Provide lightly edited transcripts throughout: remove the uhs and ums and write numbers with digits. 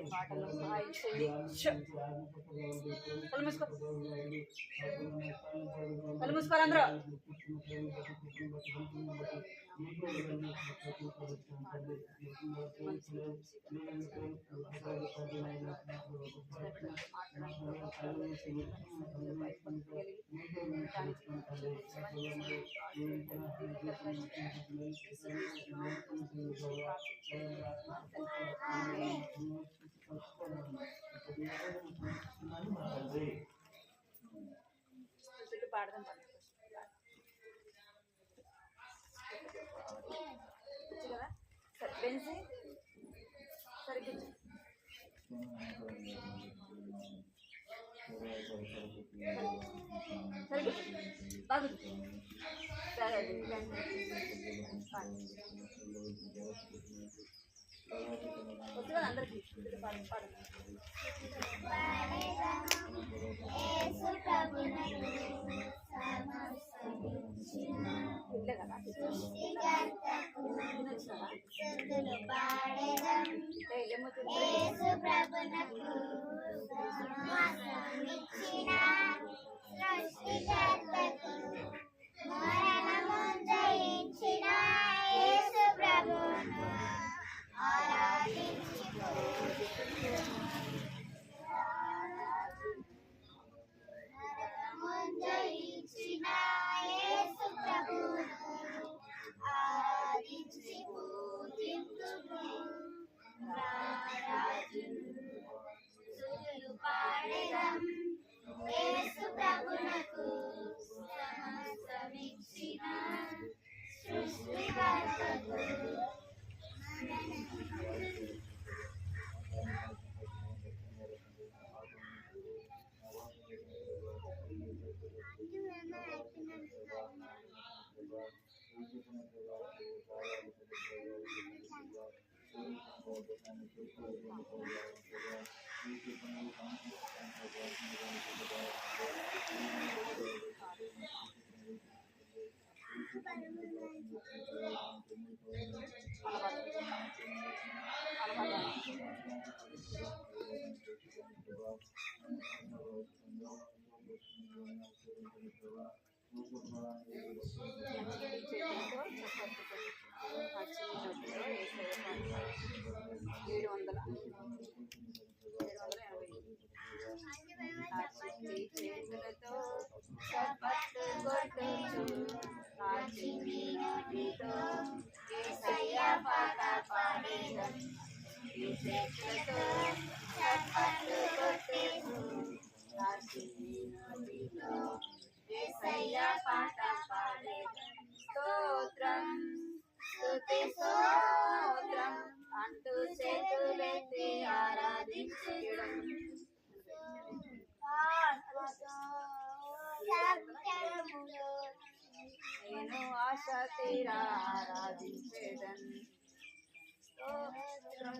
పాటలు మూసుకోరు అందరూ. పాడదాం కదా సరే పెన్సి సరిగ్గా బాగు అందరికి పాడు స్తోత్రం స్తుతి స్తోత్రం అంటూ చేతులెత్తి ఆరాధించడం నేను ఆశ తీరా ఆరాధించడం స్తోత్రం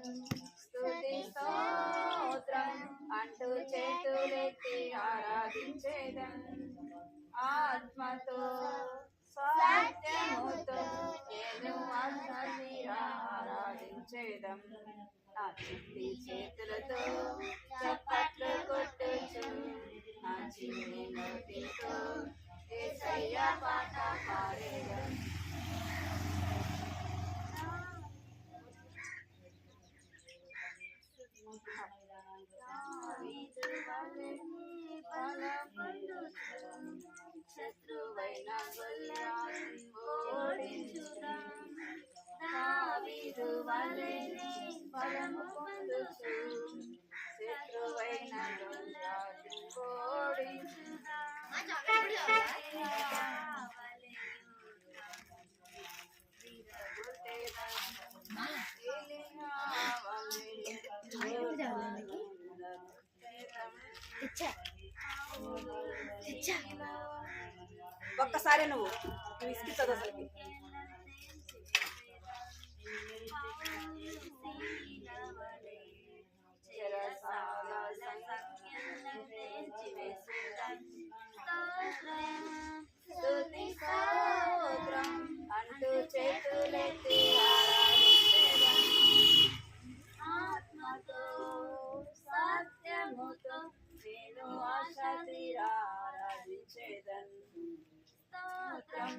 స్తుతి స్తోత్రం అంటూ చేతులెత్తి ఆరాధించడం ఆత్మతో సత్యముతో నేను ఆశ తీరా ఆరాధించడం నా చిట్టి చేతులతో చప్పట్లు కొట్టుచు నా చిన్ని నోటితో యేసయ్య పాట పాడేదం శత్రువైన గొల్లాన్ని ఓడించుదాం దావీదు వలెనే బలము పొందుచు శత్రువైన గొల్లాన్ని ఓడించుదాం ఒక్కసారి నువ్వు ఇసుకిస్తుంది అసలుకి. అంటూ చేతులెత్తి ఆత్మతో సత్యముతో నేను ఆశ తీరా ఆరాధించేదన్. స్తోత్రం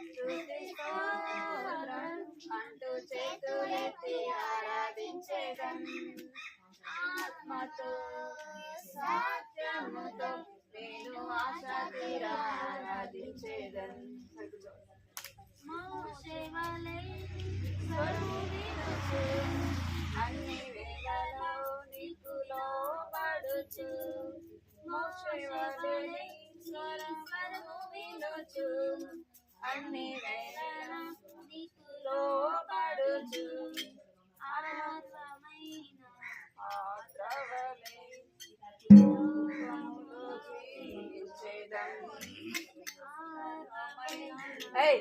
స్తుతి స్తోత్రం అంటూ చేతులెత్తి ఆరాధించేదన్. ఆత్మతో సత్యముతో నేను ఆశ తీరా ఆరాధించేదన్. మోషే వలె స్వరము వినుచు అన్ని వేళలో నీకు లోబడుచు. మోషే వలె స్వరము వినుచు అన్ని వేళలో నీకు లోబడుచు. ఆరాధమైన ఆత్రవలే జీవించేదన్. Hey!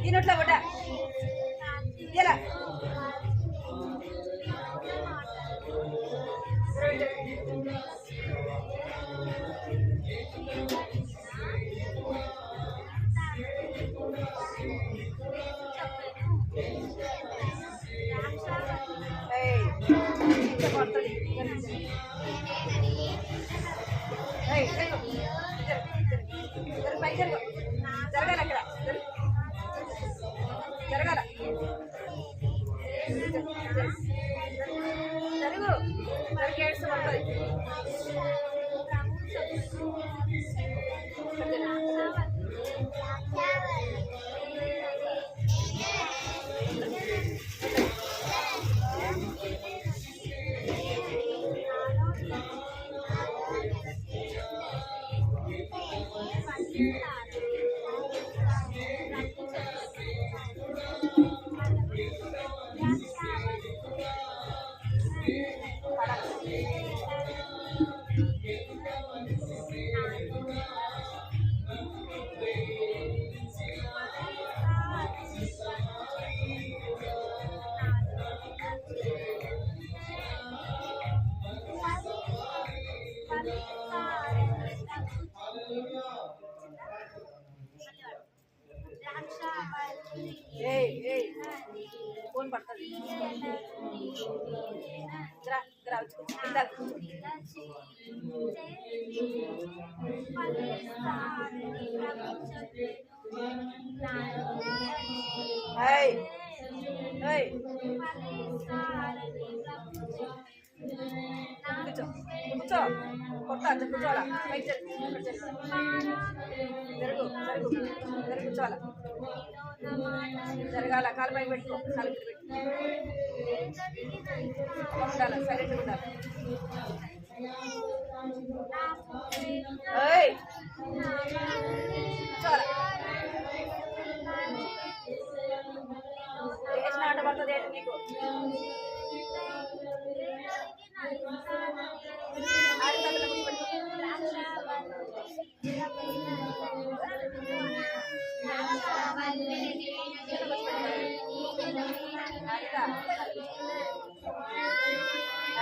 దీనిట్లో కూడా ఇలా జరగాలి అక్కడ జరగాల జరుగు జరిగి ఏడుస్తూ ఫోన్ పడుతుంది గ్రా గ్రా ఇందాక ఏయ్ ఏయ్ కూర్చో కూర్చో కొత్త అంత కూర్చోవాలా పైకి జరుగు జరుగు జరుగు కూర్చోవాలా జరగాల కాలు పైకి పెట్టుకో కాలు కింద పెట్టు ఉండాలి సైలెంట్గా ఉండాలి ఏయ్ కూర్చోవాలా వేసిన ఆట పడుతుంది ఏంటి నీకు ఆడిన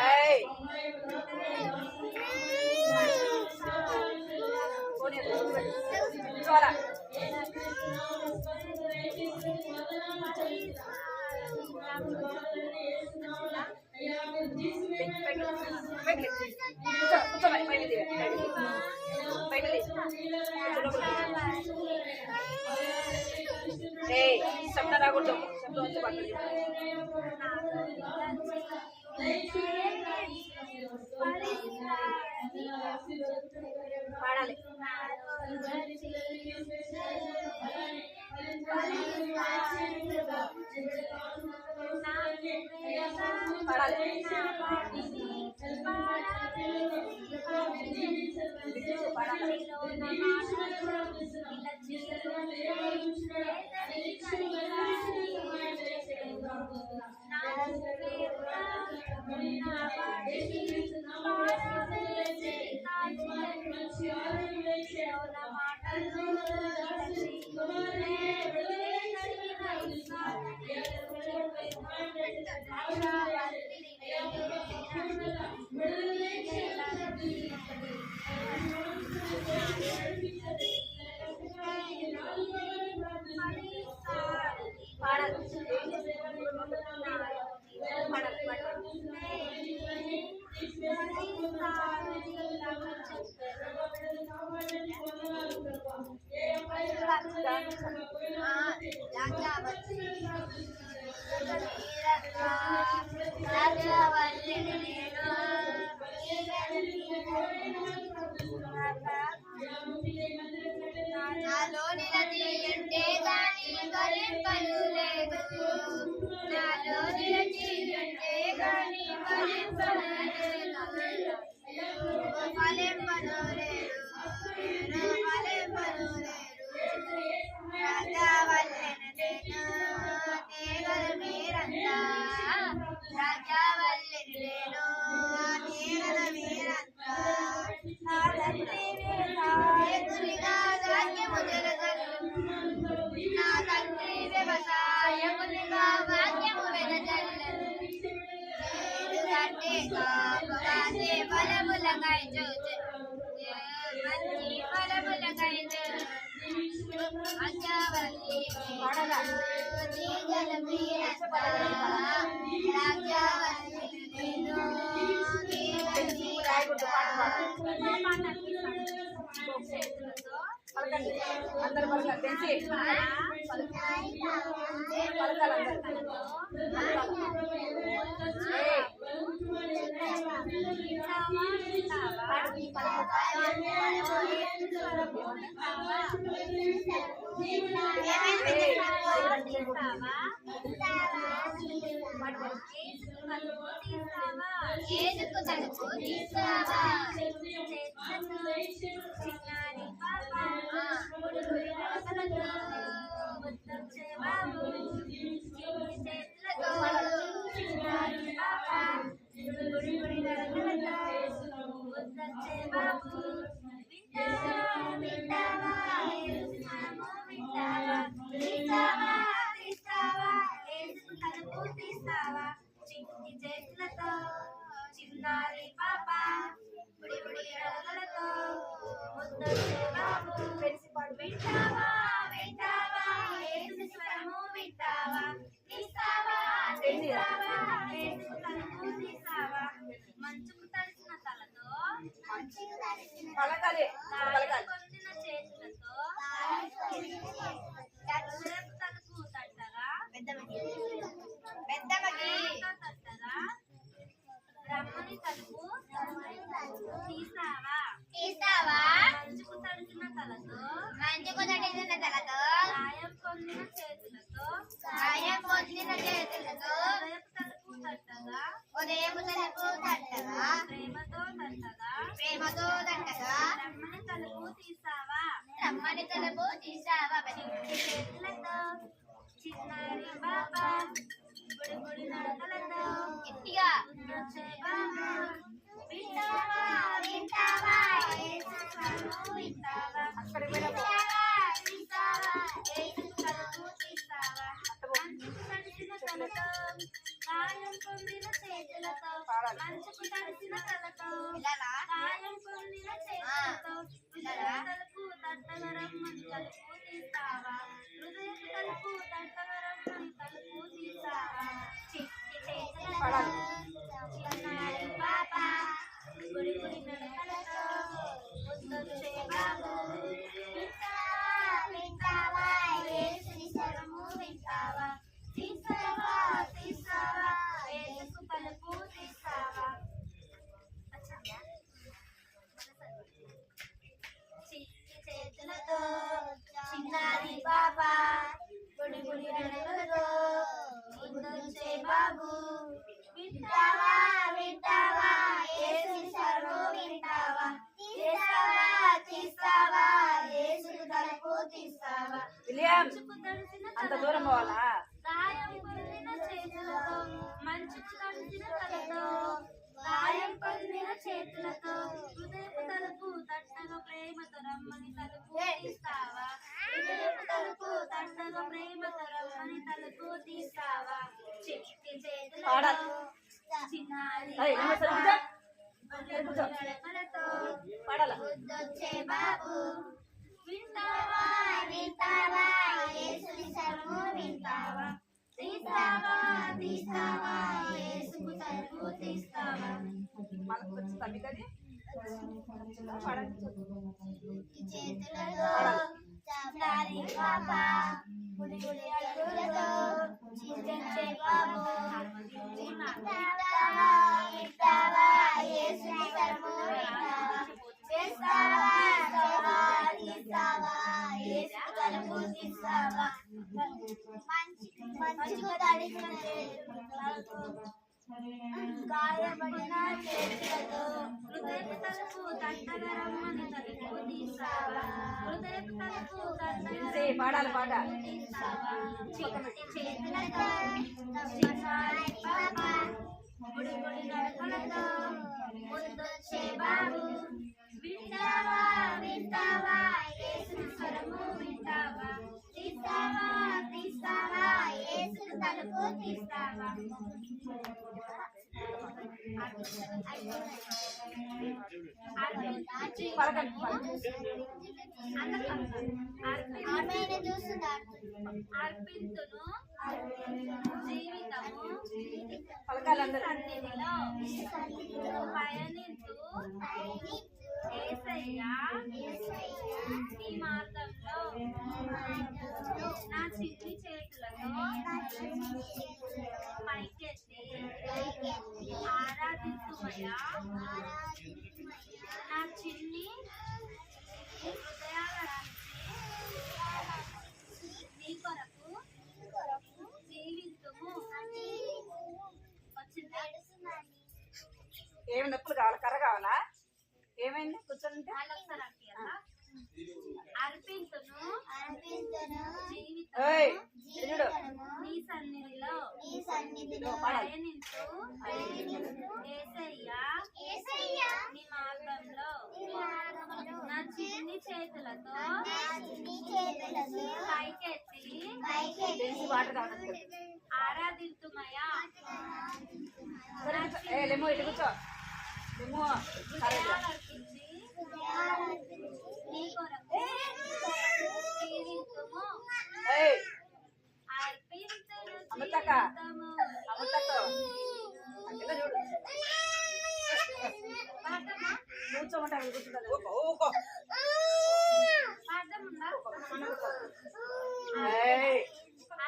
ఏయ్ కూర్చోవాలా కూర్చో మరి పైకి పైకి ఏ శబ్దం రాకూడదు శబ్దం వచ్చి పడుతుంది పాడాలి అందరు పలకాలి తెలిసి పలకాలి చిన్నారి పాప బుడి బుడి అడగలతో ముద్దొచ్చే బాబు వెలిసి పడు వింటావా పలకాలి పలకాలి. పొందిన చేతులతో రేపు తలుపు తట్టగా తట్టగా రమ్మని తలుపు తీసావా మంచుకు తడిసిన తలతో గాయం పొందిన చేతులతో రేపు తలుపు తట్టగా ప్రేమతో తట్టగా రమ్మని తలుపు తీసావా చేతులతో చిన్నారి బాబా గుడి గుడి నడకలతో గట్టిగా వచ్చే బాబా వింటావా యేసు స్వరము వింటావా యేసు తలుపు తీస్తావా మంచుకు తడిసిన తలతో గాయం పొందిన చేతులతో మంచుకు తడిసిన తలతో గాయం పొందిన చేతులతో తలుపు తట్టగా రమ్మని తలుపు తీస్తావా హృదయపు తలుపు తట్టగా రమ్మని తలుపు తీస్తావా చిట్టి చేతులతో చిన్నారి పాప గుడి గుడి నడకలతో ముద్దొచ్చే బాబు వింటావా యేసుని స్వరము వింటావా తీస్తావా యేసుకు తలుపు తీస్తావా చిట్టి చేతులతో చిన్నారి బాబా గుడి గుడి నడకలతో ముద్దొచ్చే బాబు వింటావా యేసుని స్వరము వింటావా తీస్తావా యేసుకు తలుపు తీస్తావా విలియం అంత దూరం పోవాలా? గాయం పొందిన చేతులతో మంచుకు తడిసిన తలతో గాయం పొందిన చేతులతో హృదయపు తలుపు తట్టగా ప్రేమతో రమ్మని తలుపు తీస్తావా హృదయపు తలుపు తట్టగా ప్రేమతో రమ్మని తలుపు తీస్తావా చిట్టి చేతులతో చిన్నారి నడకలతో ముద్దొచ్చే బాబు వింటావా యేసుని స్వరము వింటావా తీస్తావా యేసుకు తలుపు తీస్తావా మనకు వచ్చి తల్లికది చేతులలో చారి పాప గుడి గుడి అడుగులతో చిన్నచ్చే బాబు వింటావా యేసుని స్వరము వింటావా తీస్తావా యేసుకు తలుపు తీస్తావా మంచుకు తడిసిన చేతులతో గాయపడిన చేతులతో హృదయపు తలుపు తట్టగా రమ్మని తలుపు తీస్తావా హృదయపు తలుపు తట్టగా పాడాలి పాట. తీస్తావా చిట్టి చేతులతో చిన్నారి పాప గుడి గుడి నడకలతో ముద్దొచ్చే బాబు వింటావా యేసుని స్వరము వింటావా తీస్తావా యేసుకు తలుపు తీస్తావా అర్పింతును జీవితము సన్నిధిలో పయనిస్తూ యేసయ్యా నీ మార్గంలో నా చిన్ని చేతులతో పైకెత్తి ఆరాధిస్తుమయ్యా నా చిన్ని హృదయాలకి నీ కొరకు జీవితుము వచ్చింది. ఏమి నొప్పులు కావాలా? కర్ర కావాలా? ఏమైంది? కూర్చోండి. అర్పింతును జీవితము నీ సన్నిధిలో పయనించు యేసయ్యా నీ మార్గంలో నా చిన్ని చేతులతో పైకెత్తి ఆరాధింతుమయ్యా లేమో ఇటు కూర్చో. హృదయాలర్పించి నీ కొరకు జీవితుము అర్పింతును జీవితము చూడు. పాటమా నువ్వు కూర్చోమంటే అక్కడ కూర్చుంటుంది పాఠం ఉందా? ఏయ్,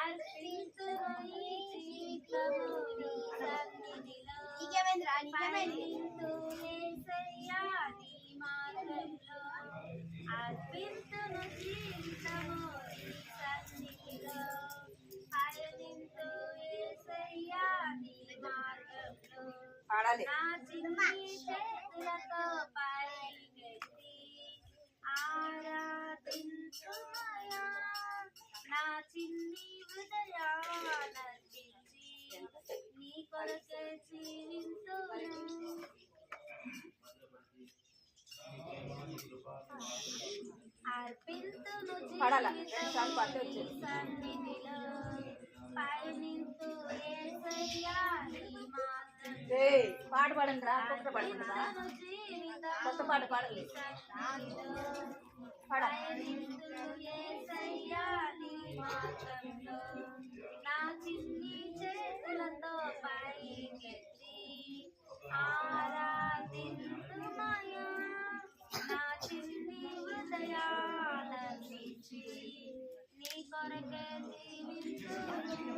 అర్పింతును ఈ జీవితము నీ సన్నిధిలో. నీకేమైందిరా? పయనింతు యేసయ్యా నీ మార్గంలో. అర్పింతును జీవితము నీ సన్నిధిలో. పయనింతు యేసయ్యా నీ మార్గంలో. పాడాలి. నా చిన్ని చేతులతో పైకెత్తి ఆరాధించుమయా. నా చిన్ని హృదయాలర్పించి నీ కొరకే జీవింతును. అర్పింతును పాడాలా? జీవితము చాలు, పాటే నీ వచ్చేది. సన్నిధిలో. పయనింతు యేసయ్యా నీ మార్గంలో. ఏయ్, పాట పాడండి రా, కొత్త పాడుకుంటా. అర్పింతును జీవితము కొత్త పాట పాడాలి. సన్నిధిలో. పాడ. పయనింతును యేసయ్యా నీ మార్గంలో. నా చిన్ని చేతులతో పైకెత్తి ఆరాధించుమయా. నా చిన్ని హృదయాలర్పించి నీ కొరకే జీవించును.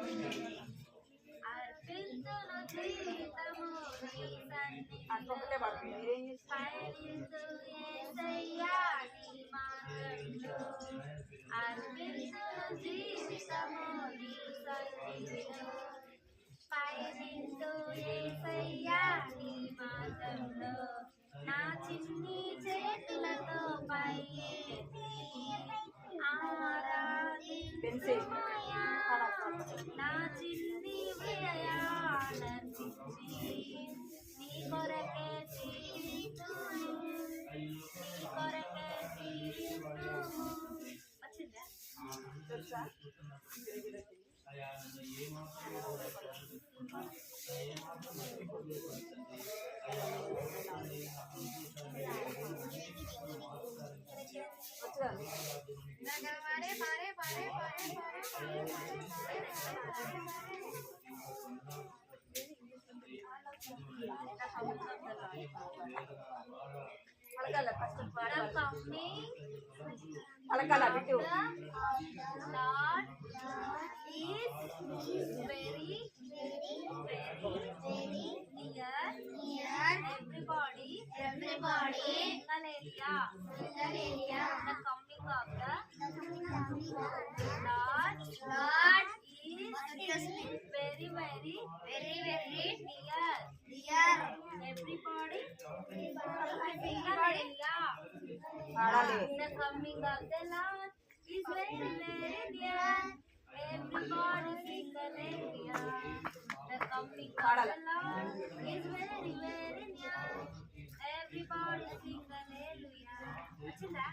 అర్పింతును జీవితము నీ అక్కొక్కటే సన్నిధిలో. పాడుతుంది. మీరేం చేస్తారు? పయనింతు యేసయ్యా నీ మార్గంలో. అర్పింతును జీవితము నీ సన్నిధిలో. పయనింతు యేసయ్యా నీ మార్గంలో. నా చిన్ని చేతులతో పైకెత్తి ఆరాధించుమయా. నా చిన్ని హృదయాలర్పించి నీ కొరకే జీవింతును. నీ కొరకే జీవింతును. వచ్చిందా? తెలుసా? వచ్చా? పాడే పాడే పాడే పాడే పలకాల, ఫస్ట్ The పాడాలి. coming పలకాల, bit. Lord is very, very near everybody. Hallelujah. The coming of the Lord is very, very near everybody. Hallelujah. పాడాలి. The coming of the Lord is very, very near. Everybody sing hallelujah. The coming of the Lord is very, very near. Everybody sing hallelujah. వచ్చిందా?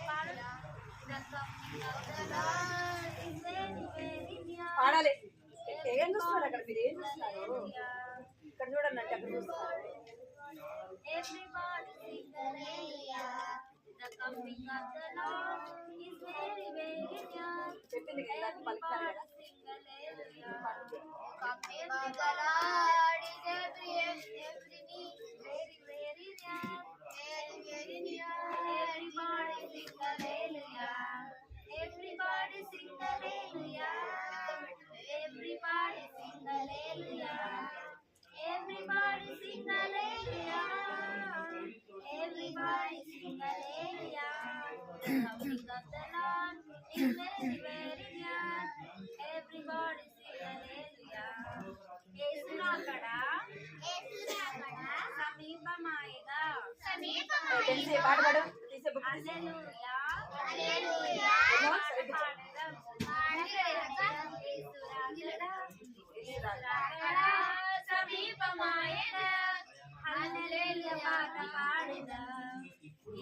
పాడు. The coming of the Lord is very, very near. పాడాలి. ఏం చూస్తున్నారు అక్కడ? మీరు ఏం చూస్తున్నారు? Hallelujah. ఇక్కడ చూడండి అంటే అక్కడ చూస్తున్నారు. Everybody sing hallelujah. The coming of the Lord is very, very near. చెప్పింది కదా పలుకుతారు కదా. Everybody sing hallelujah. Coming of the Lord is very, very near. Very, very near. Very near. Everybody sing hallelujah. Everybody sing hallelujah. Everybody sing hallelujah. Everybody sing hallelujah. Everybody sing hallelujah. The coming of the Lord is very, very near. Everybody sing hallelujah. యేసు రాకడా సమీపమాయగా. తెలిసి పాట పాడు. తీసే book తీసే. హల్లెలూయా. హల్లెలూయా. పాడదాం. యేసు రాకడా సమీపమాయగా. హల్లెలూయా పాట పాడదాం.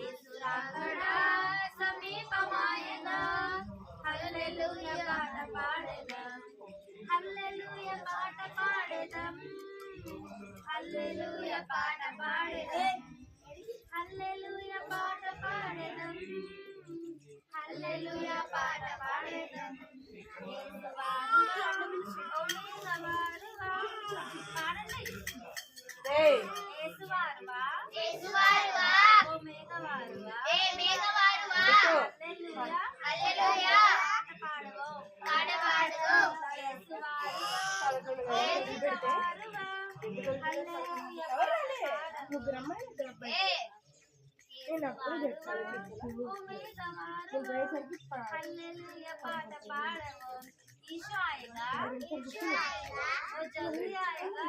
యేసు రాకడా సమీపమాయగా. హల్లెలూయా పాట పాడదాం. హల్లెలూయా పాట పాడదాం. హల్లెలూయా పాట పాడదాం. హల్లెలూయా పాట పాడదాం. హల్లెలూయా పాట పాడదాం. యేసువారువా, పాడండి. ఏయ్, యేసువారువా, హల్లెలూయా హల్లెలూయా పాట పాడవు ईशो आएगा वो जल्दी आएगा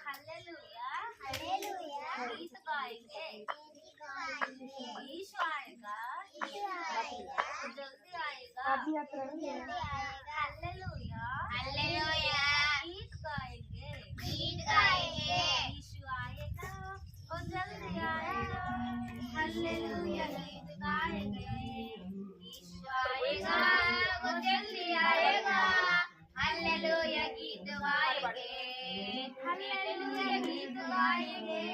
हालेलुया गीत गाएंगे ईशो आएगा वो जल्दी आएगा हालेलुया गीत गाएंगे ईशो आएगा वो जल्दी आएगा हालेलुया गीत गाएंगे आएगा वो जल्दी आएगा हालेलुया गीत गाएंगे हालेलुया गीत गाएंगे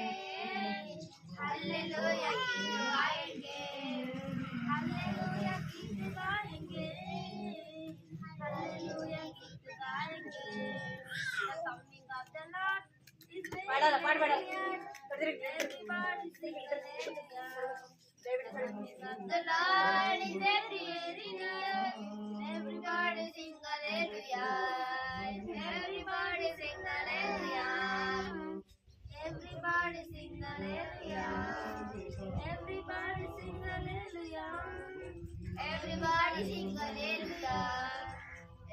हालेलुया गीत गाएंगे हालेलुया गीत गाएंगे हालेलुया गीत गाएंगे The coming of the Lord is very near. Everybody sing hallelujah. The Lord is everywhere. Everybody sing hallelujah. Everybody sing hallelujah. Everybody sing hallelujah. Everybody sing hallelujah. Everybody sing hallelujah.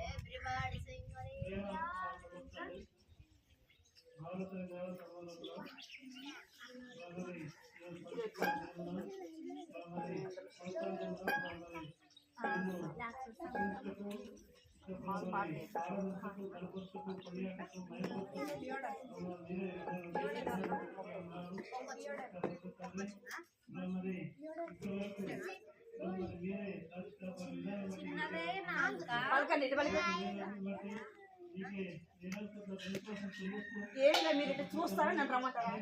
Everybody sing hallelujah. ఏంటో మీరు ఇటు చూస్తారా నన్ను రమ్మంటారా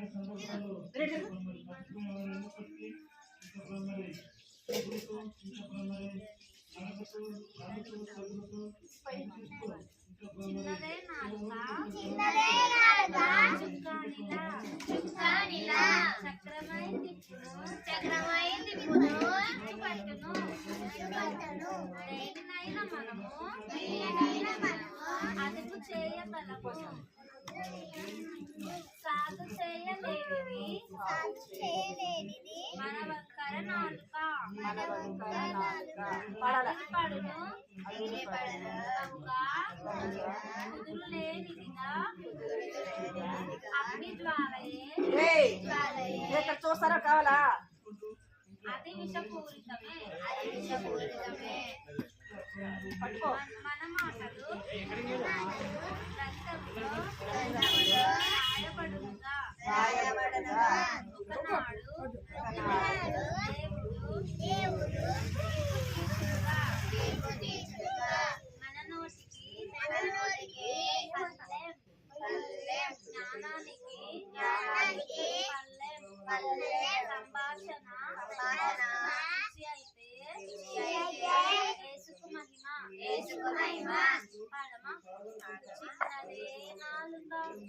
చిన్నదే నాలుక చుక్కానిలా చక్రమై తిప్పును పట్టును దేనినైనా మనము అదుపు చేయగలము సాగు చేయలేనిది మన వంకర నాలుక పడును కుదురు లేనిదిగా అగ్ని జ్వాలయే ఇక్కడ చూస్తారా కావాలా అది విషపూరితమే పట్టుకో మన మాటలు గ్రంథంలో రాయబడునుగా ఒకనాడు దేవుడు తీర్పు తీర్చుగా మన నోటికి జ్ఞానానికి పల్లెం సంభాషణ అయితే యేసుకు మహిమ పాడమా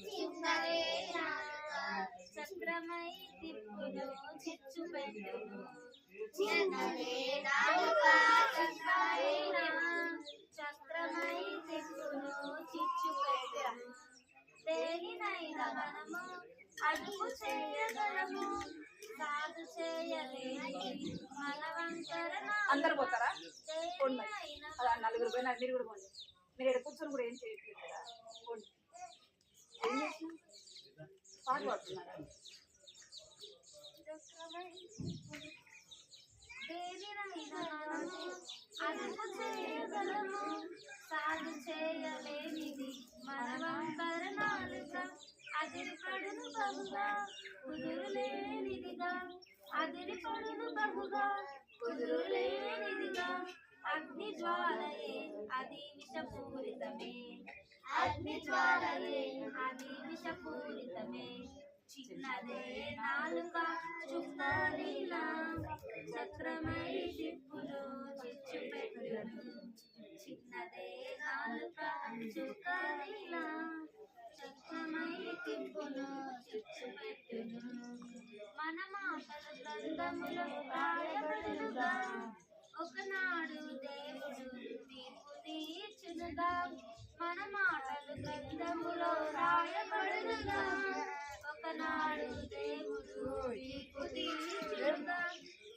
చిన్నదే నాలుక చక్రమై తిప్పును చిచ్చు పెట్టును చిన్నదే నాలుక చక్రమై తిప్పును చిచ్చు పెట్టును దేనినైనా మనము అదుపు చేయగలము సాగు చేయలేని మన వంకర అందరు పోతారా పోండి మరి. అలా నలుగురు పోయినా మీరు కూడా పోండి మీరు ఇక్కడ కూర్చొని కూడా ఏం చేయట్లేదు కదా పోండి ఏం చేస్తున్నారు పాట పాడుతున్నారా దేనినైనా మనము అదుపు చేయగలము సాగు చేయలేనిది మన వంకర నాలుక అదిరిపడును బహుగా కుదురు లేనిదిగా అదిరిపడును బహుగా కుదురు లేనిదిగా అగ్ని జ్వాలయే అది విషపూరితమే అగ్ని జ్వాలయే అది విషపూరితమే చిన్నదే నాలుక చుక్కానిలా చక్రమై తిప్పును చిచ్చు పెట్టును చిన్నదే నాలుక చుక్కానిలా చక్రమై తిప్పును చిచ్చు పెట్టును మన మాటలు గ్రంథములో రాయబడునుగా ఒకనాడు దేవుడు తీర్పు తీర్చునుగా మన మాటలు గ్రంథములో రాయబడునుగా ఒకనాడు దేవుడు తీర్పు తీర్చుగా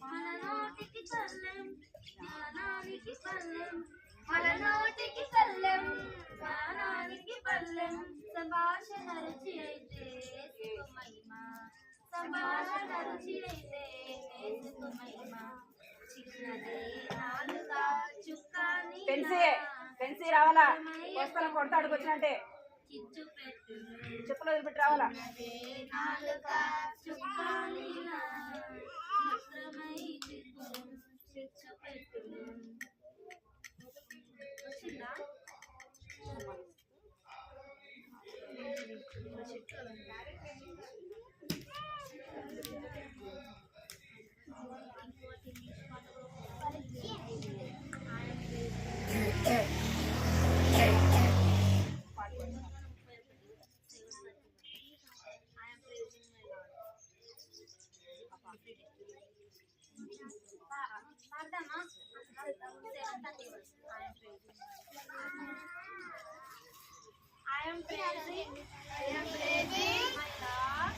మన నోటికి పల్లెం జ్ఞానానికి పల్లెం మన నోటికి పల్లెం జ్ఞానానికి పల్లెం సంభాషణ రుచి అయితే యేసుకు మహిమ సంభాషణ రుచి అయితే యేసుకు మహిమ చిన్నది నాలుక చుక్కాని పెన్సి రావాలా వస్తాను కొడతాడు వచ్చినట్టే చిచ్చు పెట్టు చెప్పులు వదిలిపెట్టి రావాలా నాలుక చుక్కాని మిత్రమై చిచ్చు పెట్టు వచ్చిందా I am praising my Lord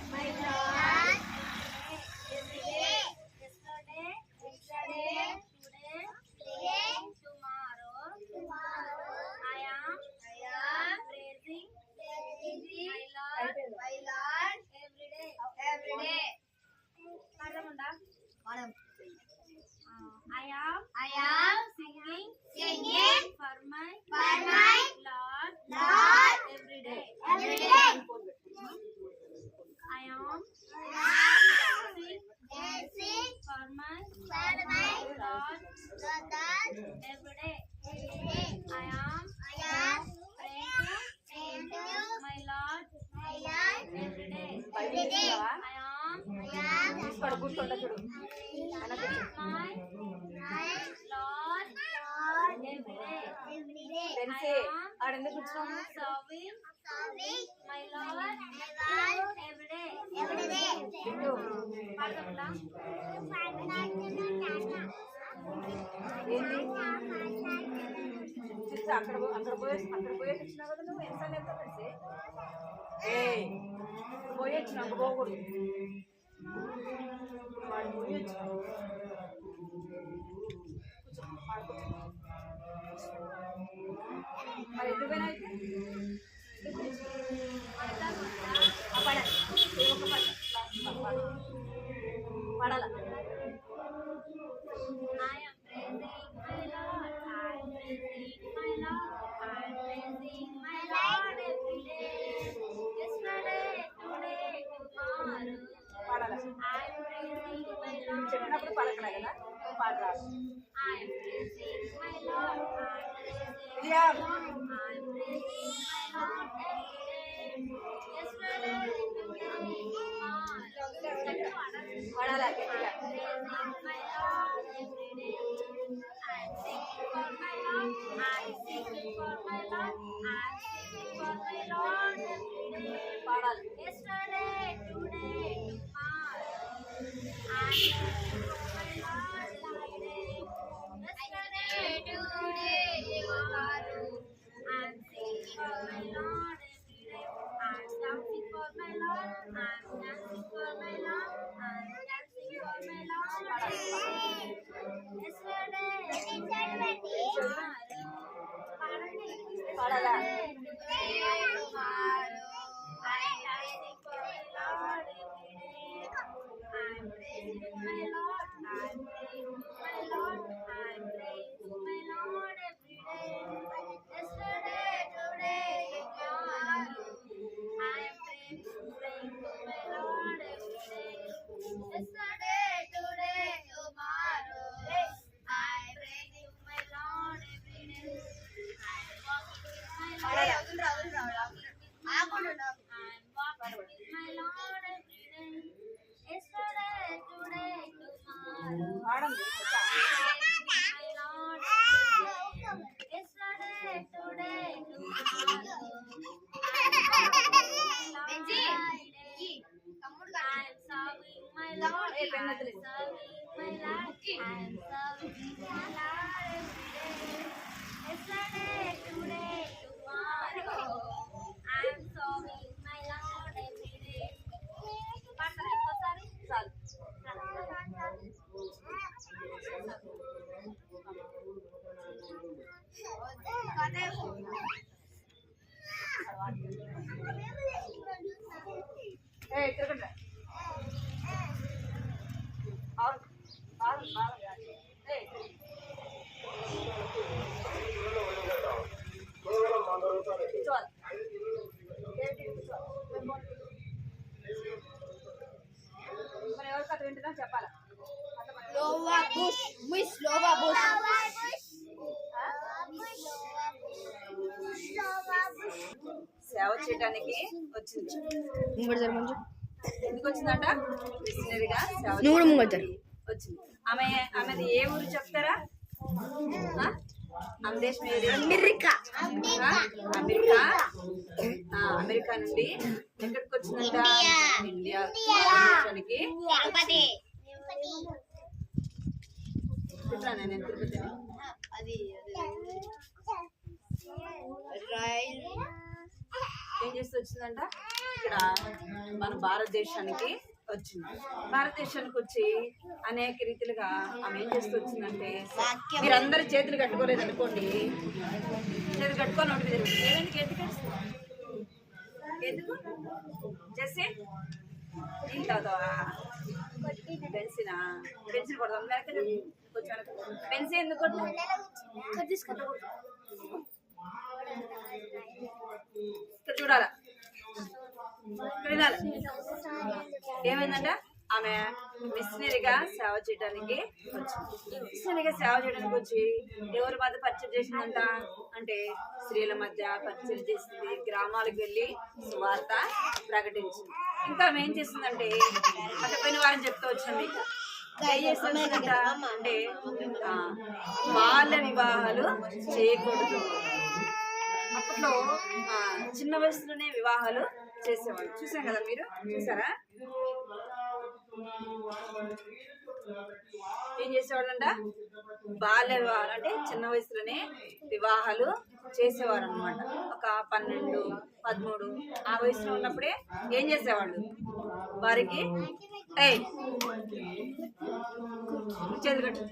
every day. Yesterday, today, tomorrow. I am praising my Lord every day. Madam, I am singing for my Lord every day. I am dancing for my Lord every day. I am praying to my Lord every day. I am కూర్చోండి చూడు my Lord every day. పెన్సి ఆడెందుకు కూర్చున్నావు Serving my Lord every day. ఇటు పాడతారా? ఏంటి చూసి అక్కడ పోయేసి వచ్చినావు కదా నువ్వు ఎన్నిసార్లు వెళ్తావు పెన్సి పోయి వచ్చినావు పోకూడదు వాడు పోయి వచ్చినావు మరి ఎందుకు పోయినా అయితే Padala I am praising my Lord. I am praising my Lord. I am praising my Lord every day. Yesterday, today, tomorrow. Padala I am praising my Lord. చెప్పినప్పుడు పలకలే కదా పాడరా I am praising my Lord. I am praising ఇదియా I am praising my Lord every day. Yesterday, today, tomorrow. Padala గట్టిగా Praising my Lord every day. I'm singing for my Lord. I'm singing for my Lord. I'm singing for my Lord every day. పాడాలి Yesterday, today, tomorrow. I'm singing for my Lord every day. Yesterday, today, tomorrow. I'm singing for my Lord every day. I'm dancing for my Lord. I'm dancing for my Lord. I'm dancing for my Lord every day. Yesterday, today, tomorrow. పాడాలా Yesterday, today, tomorrow. I'm dancing for my Lord every day. I'm praising my Lord. I'm praying to my Lord. I'm praying to my Lord every day. Yesterday, today, tomorrow. I'm praying to my Lord every day. Yesterday, today, tomorrow. I'm praying to my Lord every day. I'm walking with my Lord. I'm walking with my Lord every day. Yesterday, today, tomorrow. పాడండి My Lord every day. Yesterday, today, tomorrow. I'm serving my Lord. A pen I'm వదిలేసి serving my Lord. I'm serving my Lord every day. Yesterday, today, tomorrow. సేవ చేయడానికి వచ్చింది. ఎందుకు వచ్చిందంట? మిషనరీగా సేవ చేయడానికి వచ్చింది. ఆమెది ఏ ఊరు చెప్తారా? ఆమె దేశం ఏది? అమెరికా. అమెరికా నుండి ఎక్కడికి వచ్చిందంట? ఇండియా దేశానికి. నేను తిరుపతి ఏం చేస్తూ వచ్చిందంట? ఇక్కడ మన భారతదేశానికి వచ్చింది. భారతదేశానికి వచ్చి అనేక రీతిలుగా ఆమె ఏం చేస్తూ వచ్చిందంటే, మీరందరూ చేతులు కట్టుకోలేదు అనుకోండి, చేతులు కట్టుకొని ఒకటి ఎందుకు చేసి ఏం తాగుతావా? పెన్సిల్ కొడదాం. కొంచెం పెన్సిల్ ఎందుకు చూడాలా? ఏమైందంట? ఆమె మిషనరీగా సేవ చేయడానికి వచ్చింది. మిషనరీగా సేవ చేయడానికి వచ్చి ఎవరి మధ్య పరిచయం చేసిందంట అంటే స్త్రీల మధ్య పరిచయం చేసింది. గ్రామాలకు వెళ్ళి సువార్త ప్రకటించింది. ఇంకా ఆమె ఏం చేసిందంటే అంటే పోయిన వారం చెప్తూ వచ్చింది. ఏం చేస్తుందంట అంటే బాల్య వివాహాలు చేయకూడదు. అప్పట్లో చిన్న వయసులోనే వివాహాలు చేసేవాళ్ళు. చూసాం కదా, మీరు చూసారా? ఏం చేసేవాళ్ళంట? బాల్య వివాహాలు అంటే చిన్న వయసులోనే వివాహాలు చేసేవారు అనమాట. ఒక 12, 13 ఆ వయసులో ఉన్నప్పుడే ఏం చేసేవాళ్ళు? వారికి చదువుకట్టు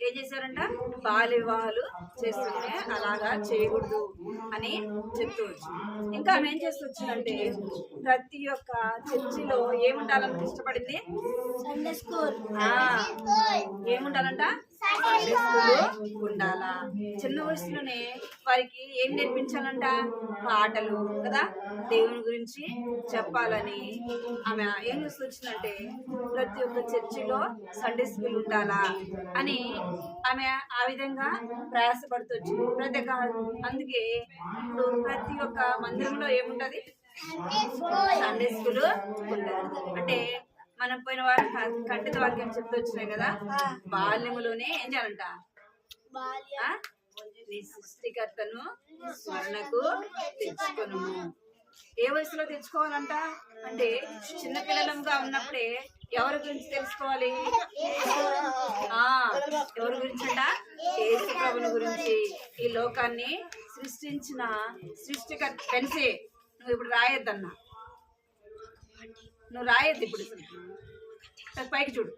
ఏం చేశారంట? బాల్య వివాహాలు చేస్తుంటే అలాగా చేయకూడదు అని చెప్తూ వచ్చింది. ఇంకా ఆమె ఏం చేస్తూ వచ్చిందంటే ప్రతి ఒక్క చర్చిలో ఏముండాలని ఇష్టపడింది? Sunday school. ఏముండాలంట? సండే స్కూల్ ఉండాలా. చిన్న వయసులోనే వారికి ఏం నేర్పించాలంట? పాటలు కదా, దేవుని గురించి చెప్పాలని ఆమె ఏం చేస్తూ వచ్చిందంటే ప్రతి ఒక్క చర్చిలో సండే స్కూల్ ఉండాలా అని ఆమె ఆ విధంగా ప్రయాసపడుతూ వచ్చింది. అందుకే ఇప్పుడు ప్రతి ఒక్క మందిరంలో ఏముంటది? సండే స్కూల్ ఉంటది. అంటే మనం పోయిన వారం కట్టిన వాక్యం చెప్తూ వచ్చినాయి కదా, బాల్యములోనే ఏం చేయాలంట? నీ సృష్టికర్తను స్మరణకు తెచ్చుకొను. ఏ వయసులో తెచ్చుకోవాలంట అంటే చిన్నపిల్లలంగా ఉన్నప్పుడే ఎవరి గురించి తెలుసుకోవాలి? ఎవరి గురించి అంట? యేసు ప్రభువుని గురించి. ఈ లోకాన్ని సృష్టించిన సృష్టికర్త. పెన్సే నువ్వు ఇప్పుడు రాయొద్దన్నా, నువ్వు రాయొద్దు ఇప్పుడు. పైకి చూడు.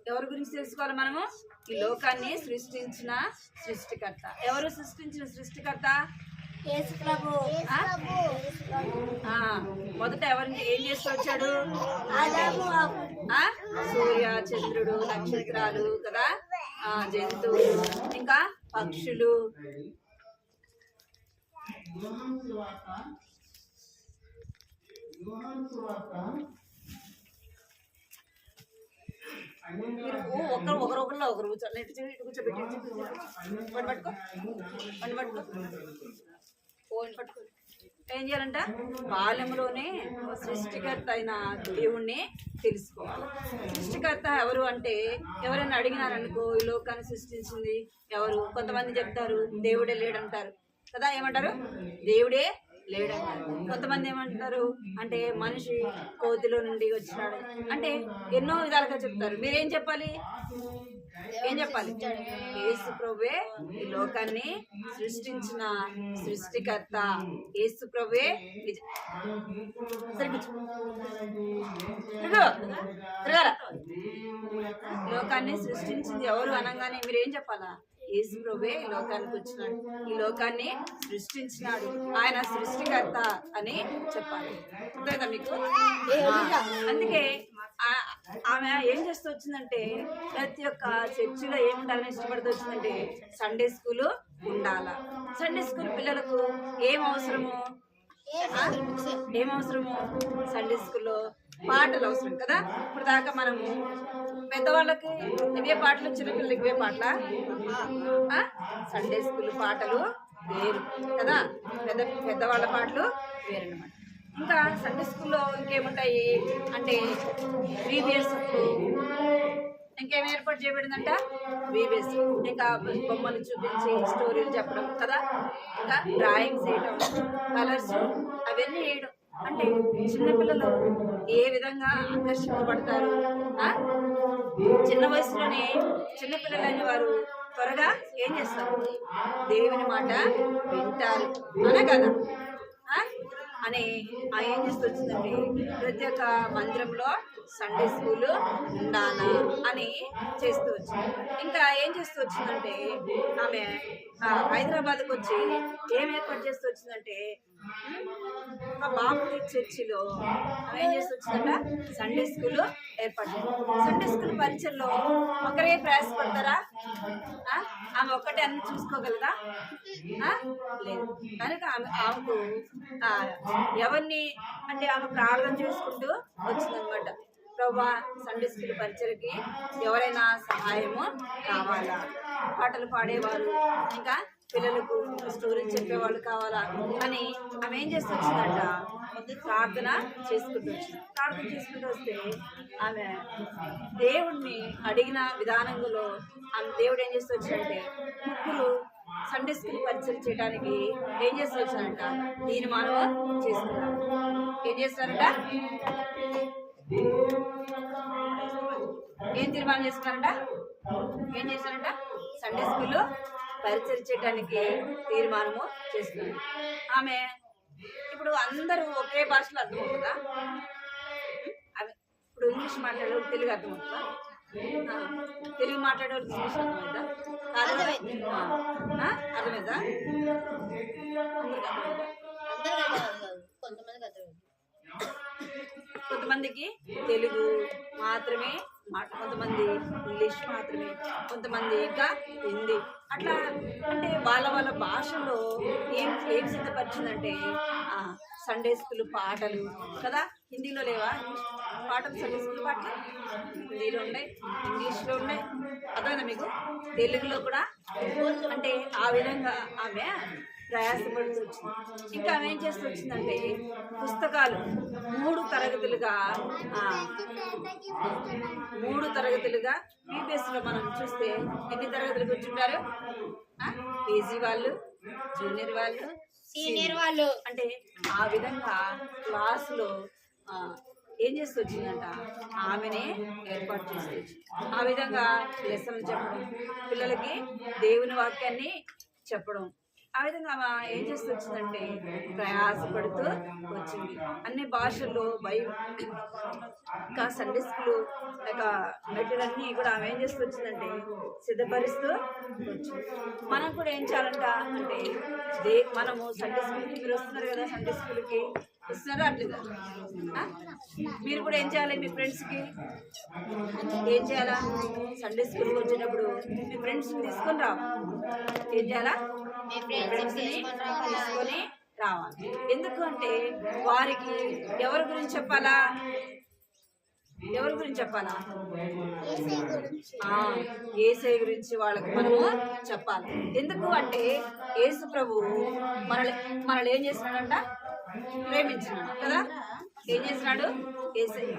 ఎవరి గురించి తెలుసుకోవాలి మనము? ఈ లోకాన్ని సృష్టించిన సృష్టికర్త. ఎవరు సృష్టించిన సృష్టికర్త? యేసు ప్రభు. మొదట ఎవరిని ఏం చేస్తూ వచ్చాడు? సూర్య, చంద్రుడు, నక్షత్రాలు కదా, జంతువులు, ఇంకా పక్షులు. ఒకరు పట్టుకో. ఏం చేయాలంట? బాల్యంలోనే సృష్టికర్త అయిన దేవుణ్ణి తెలుసుకోవాలి. సృష్టికర్త ఎవరు అంటే ఎవరైనా అడిగినారనుకో, ఈ లోకాన్ని సృష్టించింది ఎవరు? కొంతమంది చెప్తారు దేవుడే లేడంటారు కదా. ఏమంటారు? దేవుడే లేడంటారు. కొంతమంది ఏమంటారు అంటే మనిషి కోతిలో నుండి వచ్చినాడు అంటే ఎన్నో విధాలుగా చెప్తారు. మీరేం చెప్పాలి? ఏం చెప్పాలి? యేసు ప్రభువే ఈ లోకాన్ని సృష్టించిన సృష్టికర్త. యేసు ప్రభువే లోకాన్ని సృష్టించింది ఎవరు అనగానే మీరేం చెప్పాలా? యేసు ప్రభువే ఈ లోకానికి వచ్చినాడు, ఈ లోకాన్ని సృష్టించినాడు, ఆయన సృష్టికర్త అని చెప్పాలి. అర్థమైందా మీకు? అందుకే ఆమె ఏం చేస్తూ వచ్చిందంటే ప్రతి ఒక్క చర్చిలో ఏముండాలని ఇష్టపడుతూ వచ్చిందంటే సండే స్కూల్ ఉండాలా. సండే స్కూల్ పిల్లలకు ఏం అవసరము? ఏం అవసరము? సండే స్కూల్లో పాటలు అవసరం కదా. ఇప్పుడు దాకా మనము పెద్దవాళ్ళకి ఇవే పాటలు, చిన్నపిల్లలకి ఇవే పాటల. సండే స్కూల్ పాటలు వేరు కదా, పెద్దవాళ్ళ పాటలు వేరన్నమాట. ఇంకా సండే స్కూల్లో ఇంకేముంటాయి అంటే VBS, ఇంకేం ఏర్పాటు చేయబడిందంట? VBS. ఇంకా బొమ్మలు చూపించి స్టోరీలు చెప్పడం కదా, ఇంకా డ్రాయింగ్స్ వేయడం, కలర్స్ అవన్నీ వేయడం. అంటే చిన్నపిల్లలు ఏ విధంగా ఆకర్షింపబడతారు? చిన్న వయసులోనే చిన్నపిల్లలైన వారు త్వరగా ఏం చేస్తారు? దేవుని మాట వింటారు అనే కదా అని ఏం చేస్తూ వచ్చిందండి, ప్రతి ఒక్క మందిరంలో సండే స్కూల్ ఉండాలా అని చేస్తూ వచ్చింది. ఇంకా ఏం చేస్తూ వచ్చిందంటే ఆమె హైదరాబాద్కి వచ్చి ఏం ఏర్పాటు చేస్తూ వచ్చిందంటే మా బాపతి చర్చిలో ఆమె ఏం చేస్తూ వచ్చిందంట? సండే స్కూల్ ఏర్పాటు. సండే స్కూల్ పరిచయంలో ఒకరే ప్రయాసపడతారా? ఆమె ఒక్కటే అన్ని చూసుకోగలదా? లేదు. కనుక ఆమెకు ఎవరిని అంటే ఆమె ప్రార్థన చేసుకుంటూ వచ్చిందనమాట. ప్రభా, సండే స్కూల్ పరిచయకి ఎవరైనా సహాయము కావాలా? పాటలు పాడేవారు, ఇంకా పిల్లలకు స్టోరీలు చెప్పేవాళ్ళు కావాలా అని ఆమె ఏం చేస్తూ వచ్చిందంట? ప్రార్థన చేసుకుంటూ వచ్చింది. ప్రార్థన చేసుకుంటూ వస్తే ఆమె దేవుడిని అడిగిన విధానంలో ఆమె దేవుడు ఏం చేస్తూ వచ్చిందంటే ముగ్గురు సండే స్కూల్ పరిచయం చేయడానికి ఏం చేస్తూ వచ్చిందంట? తీర్మానం చేసుకున్నారు. ఏం చేస్తారంట? ఏం తీర్మానం చేసుకున్నారంట? ఏం చేశారంట? సండే స్కూల్ పరిచయం చేయడానికి తీర్మానము చేసుకున్నారు. ఆమె ఇప్పుడు అందరూ ఒకే భాషలో అర్థమవుతుందా? ఇప్పుడు ఇంగ్లీష్ మాట్లాడేవాళ్ళు తెలుగు అర్థమవుతుందా? తెలుగు మాట్లాడేవాళ్ళు ఇంగ్లీష్ అర్థమవుతుందా? అర్థమైందా? కొంతమందికి తెలుగు మాత్రమే కొంతమంది ఇంగ్లీష్ మాత్రమే, కొంతమంది ఇంకా హిందీ, అట్లా అంటే వాళ్ళ వాళ్ళ భాషలో ఏం సిద్ధపరిచిందంటే సండే స్కూల్ పాటలు కదా. హిందీలో లేవా పాటలు? సండే స్కూల్ పాటలు హిందీలో ఉన్నాయి, ఇంగ్లీష్లో ఉన్నాయి, అర్థమైందా మీకు? తెలుగులో కూడా అంటే ఆ విధంగా ఆమె ప్రయాసపడుతూ వచ్చింది. ఇంకా ఆమె ఏం చేస్తూ వచ్చిందంటే పుస్తకాలు 3 తరగతులుగా VBSలో మనం చూస్తే ఎన్ని తరగతులకు వచ్చింటారు? PG వాళ్ళు, జూనియర్ వాళ్ళు, సీనియర్ వాళ్ళు, అంటే ఆ విధంగా క్లాసులో ఏం చేస్తూ వచ్చిందంట? ఆమెనే ఏర్పాటు చేస్తూ వచ్చింది. ఆ విధంగా లెసన్లు చెప్పడం, పిల్లలకి దేవుని వాక్యాన్ని చెప్పడం, ఆ విధంగా ఆమె ఏం చేస్తూ వచ్చిందంటే ప్రయాసపడుతూ వచ్చింది. అన్ని భాషల్లో బైబిల్, ఇంకా సండే స్కూల్ లేక మెటీరియల్ అన్నీ కూడా ఆమె ఏం చేస్తూ వచ్చిందంటే సిద్ధపరుస్తూ వచ్చింది. మనం కూడా ఏం చేయాలంట అంటే మనము సండే స్కూల్కి మీరు వస్తున్నారు కదా, సండే స్కూల్కి వస్తున్నారా? అట్లేదా? మీరు కూడా ఏం చేయాలి? మీ ఫ్రెండ్స్కి ఏం చేయాలా? సండే స్కూల్కి వచ్చేటప్పుడు మీ ఫ్రెండ్స్ని తీసుకొని రావాలి. ఏం చేయాలా? ఫ్రెండ్స్ని తీసుకొని రావాలి. ఎందుకు అంటే వారికి ఎవరి గురించి చెప్పాలా? ఎవరి గురించి చెప్పాలా? యేసయ్య గురించి వాళ్ళకి మనము చెప్పాలి. ఎందుకు అంటే యేసు ప్రభు మనల్ని ఏం చేసినాడంట? ప్రేమించినాడు కదా. ఏం చేసినాడు? యేసయ్య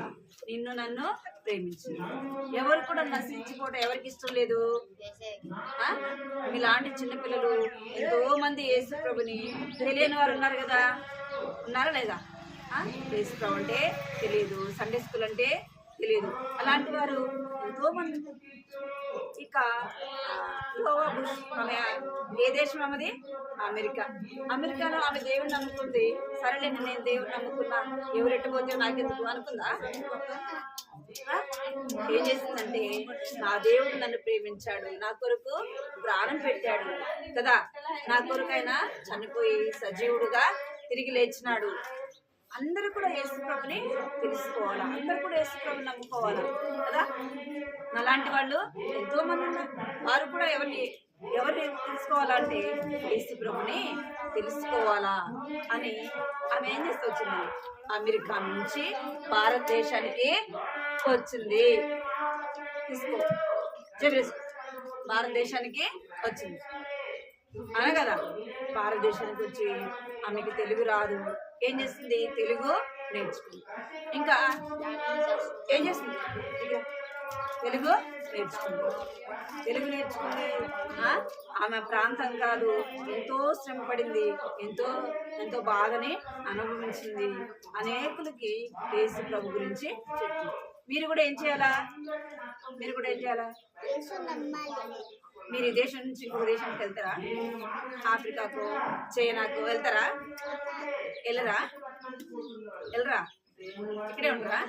నిన్ను నన్ను ప్రేమించినాడు. ఎవరు కూడా నశించిపోవడం ఎవరికి ఇష్టం లేదు. మీలాంటి చిన్నపిల్లలు ఎంతో మంది యేసు ప్రభుని తెలియని వారు ఉన్నారు కదా, ఉన్నారా లేదా? యేసు ప్రభు అంటే తెలియదు, సండే స్కూల్ అంటే తెలియదు. అలాంటి వారు ఎంతో మంది. ఇక లోవా బుష్ ఆమె ఏ దేశం? ఆమెది అమెరికాలో ఆమె దేవుని నమ్ముకుంది. సరేలే, నేను దేవుని నమ్ముకున్నా, ఎవరెట్టబోతే నాకెందుకు అనుకుందా? ఏం చేసిందంటే నా దేవుడు నన్ను ప్రేమించాడు, నా కొరకు ప్రాణం పెట్టాడు కదా, నా కొరకైనా చనిపోయి సజీవుడుగా తిరిగి లేచినాడు. అందరూ కూడా యేసు ప్రభుని తెలుసుకోవాలా, అందరూ కూడా యేసు ప్రభుని నమ్ముకోవాలా కదా. అలాంటి వాళ్ళు ఎంతో మంది ఉన్నారు. వారు కూడా ఎవరిని తెలుసుకోవాలంటే యేసు ప్రభుని తెలుసుకోవాలా అని ఆమె ఏం చేస్తూ వచ్చింది? అమెరికా నుంచి భారతదేశానికి వచ్చింది. తీసుకో చెప్పేసి భారతదేశానికి వచ్చింది అన కదా. భారతదేశానికి వచ్చి ఆమెకి తెలుగు రాదు. ఏం చేస్తుంది? తెలుగు నేర్చుకుంది. ఇంకా ఏం చేస్తుంది? తెలుగు నేర్చుకుంది. తెలుగు నేర్చుకుంది. ఆమె ప్రాంతం కాదు, ఎంతో శ్రమ పడింది, ఎంతో ఎంతో బాధని అనుభవించింది. అనేకులకి యేసు ప్రభు గురించి చెప్తుంది. మీరు కూడా ఏం చేయాలా? మీరు కూడా ఏం చేయాలా? మీరు ఈ దేశం నుంచి ఇంకొక దేశానికి వెళ్తారా? ఆఫ్రికాకు, చైనాకు వెళ్తారా? వెళ్ళరా? ఇక్కడే ఉండరా?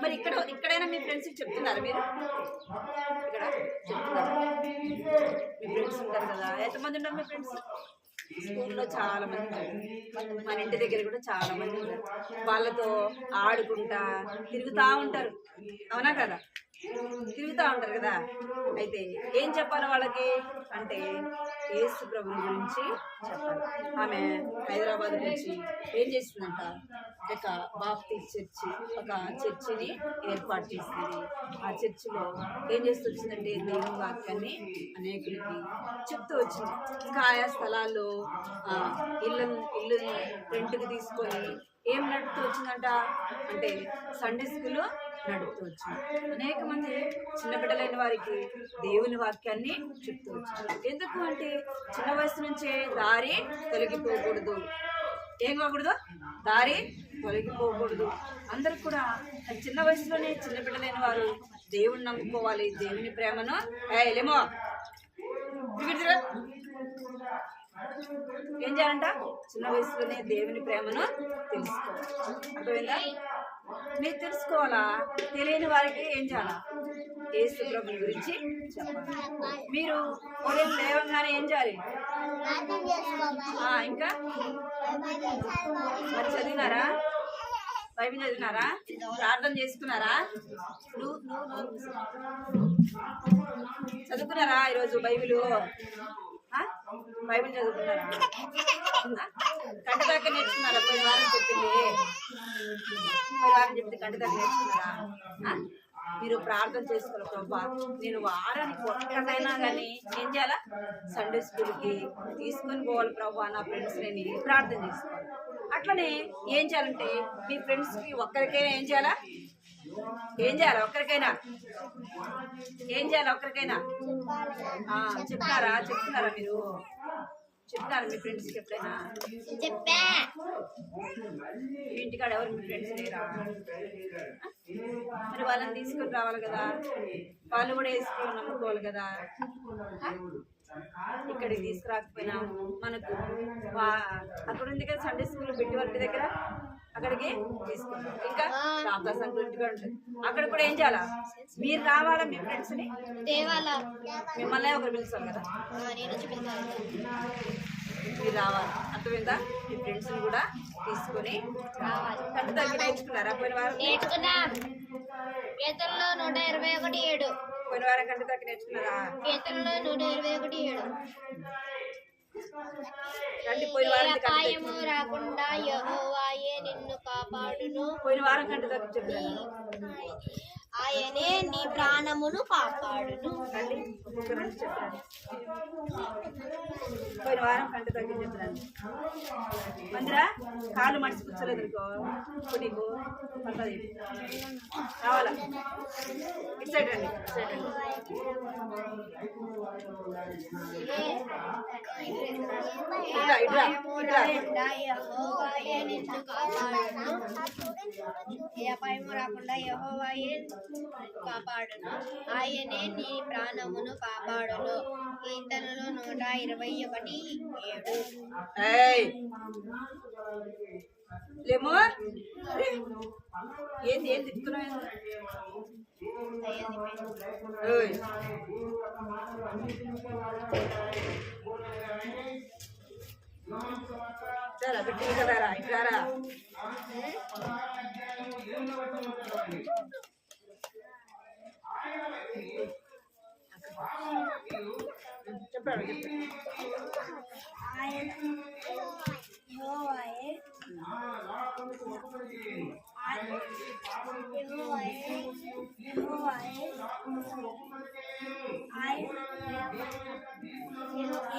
మరి ఇక్కడైనా మీ ఫ్రెండ్స్కి చెప్తున్నారా? మీరు ఇక్కడ చెప్తున్నారా? మీ ఫ్రెండ్స్ ఉంటారు కదా, ఎంతమంది ఉన్నారు మీ ఫ్రెండ్స్? స్కూల్లో చాలా మంది ఉంటారు, మన ఇంటి దగ్గర కూడా చాలా మంది ఉంటారు. వాళ్ళతో ఆడుకుంటా తిరుగుతూ ఉంటారు, అవునా కదా? తిరుగుతూ ఉంటారు కదా. అయితే ఏం చెప్పాలి వాళ్ళకి అంటే యేసు ప్రభుని గురించి చెప్పాలి. ఆమె హైదరాబాద్ నుంచి ఏం చేసిందంట? ఒక బాప్టిస్ట్ చర్చిని ఏర్పాటు చేసింది. ఆ చర్చిలో ఏం చేస్తూ వచ్చిందంటే దేవుని వాక్యాన్ని అనేకులకి చెప్తూ వచ్చింది. ఇంకా ఆయా స్థలాల్లో ఇల్లు రెంట్కి తీసుకొని ఏం నడుపుతూ వచ్చిందంట అంటే సండే స్కూల్ నడుపుతూ వచ్చింది. అనేక మంది చిన్న బిడ్డలైన వారికి దేవుని వాక్యాన్ని చెప్తూ వచ్చింది. ఎందుకు అంటే చిన్న వయసు నుంచే దారి తొలగిపోకూడదు. ఏం కాకూడదు? దారి తొలగిపోకూడదు. అందరూ కూడా చిన్న వయసులోనే చిన్న బిడ్డలైన వారు దేవుని నమ్ముకోవాలి, దేవుని ప్రేమను ఏమో ఏం చేయాలంట? చిన్న వయసులోనే దేవుని ప్రేమను తెలుసుకోవాలి. అర్థమైందా? మీరు తెలుసుకోవాలా? తెలియని వారికి ఏం చేయాలా? యేసు ప్రభుని గురించి చెప్పాలి. మీరు ఉదయం లేవగానే ఏం చేయాలి? ఇంకా మరి చదివినారా? బైబిల్ చదివినారా? ప్రార్థన చేసుకున్నారా? చదువుకున్నారా ఈరోజు బైబిల్? బైబిల్ చదువుకున్నారా? కంటి దాకా నేర్చుకున్నారా? పోయిన వారం చెప్పింది, కంటి దాకా నేర్చుకున్నారా? మీరు ప్రార్థన చేసుకోవాలి. ప్రభా, నేను వారానికి ఒక్కటైనా కానీ ఏం చేయాలా? సండే స్కూల్కి తీసుకొని పోవాలి ప్రభా నా ఫ్రెండ్స్ నేను ప్రార్థన చేసుకోవాలి. అట్లనే ఏం చేయాలంటే మీ ఫ్రెండ్స్కి ఒక్కరికైనా ఏం చేయాలా? ఒక్కరికైనా ఏం చేయాలి? ఒక్కరికైనా చెప్తారా? మీరు చెప్తారా మీ ఫ్రెండ్స్కి ఎప్పుడైనా? మీ ఇంటికాడ ఎవరు మీ ఫ్రెండ్స్ లేరా? మరి వాళ్ళని తీసుకొని రావాలి కదా, వాళ్ళు కూడా వేసుకొని నమ్ముకోవాలి కదా. ఇక్కడికి తీసుకురాకపోయినా మనకు అక్కడ ఉంది కదా సండే స్కూల్ పెట్టి వాళ్ళ దగ్గర, అక్కడికి తీసుకుంటాం. ఇంకా రామదా సంకుల్ ఇంటిగా ఉంటుంది, అక్కడ కూడా ఏం చేయాలా? మీరు రావాలా? మీ ఫ్రెండ్స్ని మిమ్మల్ని ఒకరు పిలుస్తాం కదా, మీరు రావాలి. అర్థమైందా? మీ ఫ్రెండ్స్ని కూడా తీసుకొని రావాలి. కంటి దగ్గర నేర్చుకున్నారా? పోయిన వారం నేర్చుకున్నాం. 121:7 పోయిన వారం కంటి దగ్గర నేర్చుకున్నారా? 121:7 అపాయము రాకుండా యెహోవాయే నిన్ను కాపాడును. పోయిన వారం కంటి దగ్గర చెప్పాను, ఆయనే నీ ప్రాణమును కాపాడును. చెప్పాను. పోయిన వారం కంటి దగ్గర చెప్పాను. మందిరా కాళ్ళు మడిచి కూర్చోలేదు అనుకో, నీకు పడుతుంది. రావాలా? ఇటు సైడ్ రండి, ఇటు సైడ్ రండి. యెహోవాయే నిన్ను కాపాడును. ఏ అపాయము రాకుండా యెహోవాయే కాపాడును. ఆయనే నీ ప్రాణమును కాపాడును. కీర్తనలు 121:7. లేమో ఏంది తిప్పుతున్నావు? చాలా పెట్టి కదారా, ఇట్లారా. చెప్పాడు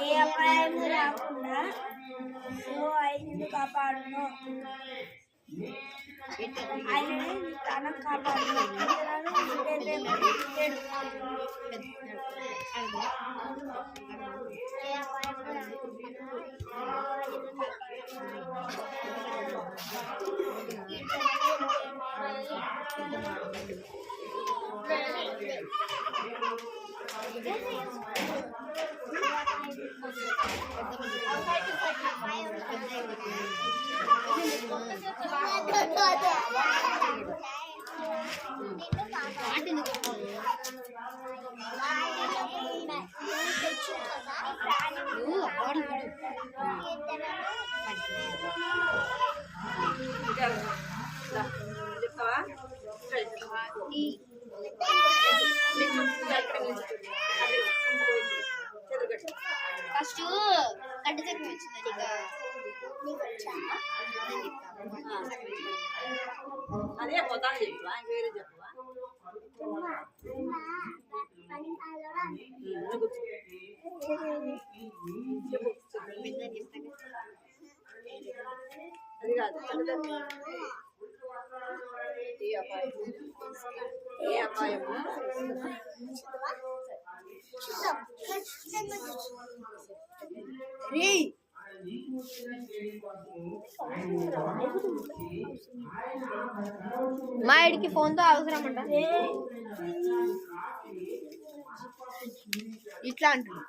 ఏ అపాయము రాకుండా ఓ ఆయనను కాపాడును. ఆయననే నీ ప్రాణం కాపాడును. చెప్తావా? ఫస్ట్ కట్టు చక్రం వచ్చింది అదే పోతాను చెప్పవా, వేరే చెప్పవా? అది కాదు, ఏ అపాయము మా ఇడికి ఫోన్ తో అవసరం అంట ఇట్లా అంటుంది.